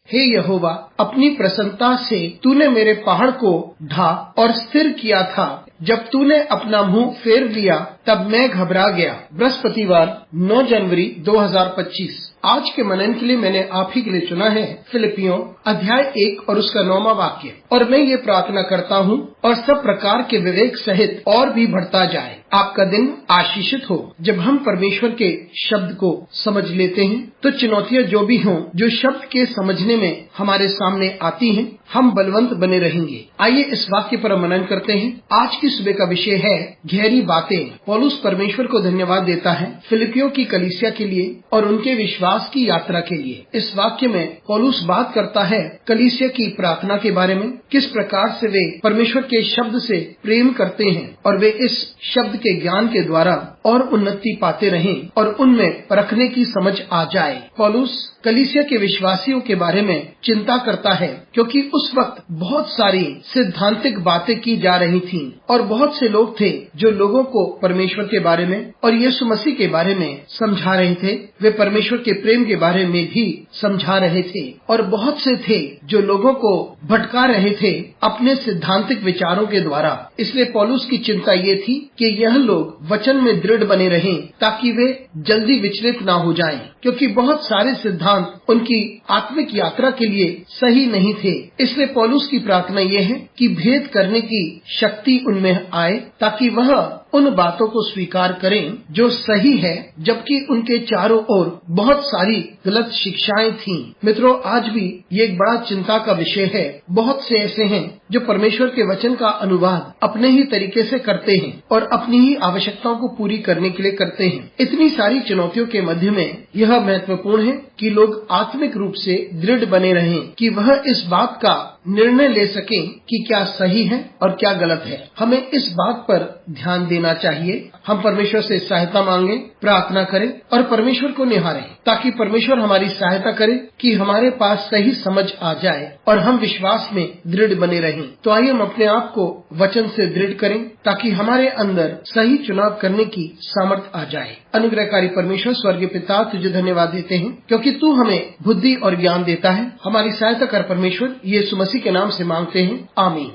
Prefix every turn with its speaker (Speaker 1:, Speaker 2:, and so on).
Speaker 1: हे यहोवा, अपनी प्रसन्नता से तूने मेरे पहाड़ को ढा और स्थिर किया था। जब तूने अपना मुंह फेर लिया तब मैं घबरा गया। बृहस्पतिवार 9 जनवरी 2025। आज के मनन के लिए मैंने आप ही के लिए चुना है फिलिपियों अध्याय 1 और उसका 9वां वाक्य। और मैं ये प्रार्थना करता हूँ और सब प्रकार के विवेक सहित और भी बढ़ता जाए। आपका दिन आशीषित हो। जब हम परमेश्वर के शब्द को समझ लेते हैं तो चुनौतियां जो भी हों, जो शब्द के समझने में हमारे सामने आती हैं, हम बलवंत बने रहेंगे। आइए इस वाक्य पर मनन करते हैं। आज की सुबह का विषय है गहरी बातें। पौलुस परमेश्वर को धन्यवाद देता है फिलिपियों की कलीसिया के लिए और उनके विश्वास की यात्रा के लिए। इस वाक्य में पौलुस बात करता है कलीसिया की प्रार्थना के बारे में, किस प्रकार से वे परमेश्वर के शब्द से प्रेम करते हैं और वे इस शब्द के ज्ञान के द्वारा और उन्नति पाते रहें और उनमें परखने की समझ आ जाए। पौलुस कलीसिया के विश्वासियों के बारे में चिंता करता है क्योंकि उस वक्त बहुत सारी सिद्धांतिक बातें की जा रही थीं और बहुत से लोग थे जो लोगों को परमेश्वर के बारे में और यीशु मसीह के बारे में समझा रहे थे। वे परमेश्वर के प्रेम के बारे में भी समझा रहे थे और बहुत से थे जो लोगों को भटका रहे थे अपने सिद्धांतिक विचारों के द्वारा। इसलिए पौलुस की चिंता ये थी कि यह लोग वचन में दृढ़ बने रहें ताकि वे जल्दी विचलित ना हो जाएं, क्योंकि बहुत सारे सिद्धांत उनकी आत्मिक यात्रा के लिए सही नहीं थे। इसलिए पौलुस की प्रार्थना ये है कि भेद करने की शक्ति उनमें आए ताकि वह उन बातों को स्वीकार करें जो सही है, जबकि उनके चारों ओर बहुत सारी गलत शिक्षाएं थीं। मित्रों, आज भी ये एक बड़ा चिंता का विषय है। बहुत से ऐसे हैं जो परमेश्वर के वचन का अनुवाद अपने ही तरीके से करते हैं और अपनी ही आवश्यकताओं को पूरी करने के लिए करते हैं। इतनी सारी चुनौतियों के मध्य में यह महत्वपूर्ण है कि लोग आत्मिक रूप से दृढ़ बने रहें कि वह इस बात का निर्णय ले सकें कि क्या सही है और क्या गलत है। हमें इस बात पर ध्यान देना चाहिए। हम परमेश्वर से सहायता मांगे, प्रार्थना करें और परमेश्वर को निहारें ताकि परमेश्वर हमारी सहायता करे कि हमारे पास सही समझ आ जाए और हम विश्वास में दृढ़ बने रहें। तो आइए हम अपने आप को वचन से दृढ़ करें ताकि हमारे अंदर सही चुनाव करने की सामर्थ आ जाए। अनुग्रहकारी परमेश्वर स्वर्गीय पिता, तुझे धन्यवाद देते हैं क्योंकि तू हमें बुद्धि और ज्ञान देता है। हमारी सहायता कर परमेश्वर, यीशु मसीह के नाम से मांगते हैं, आमीन।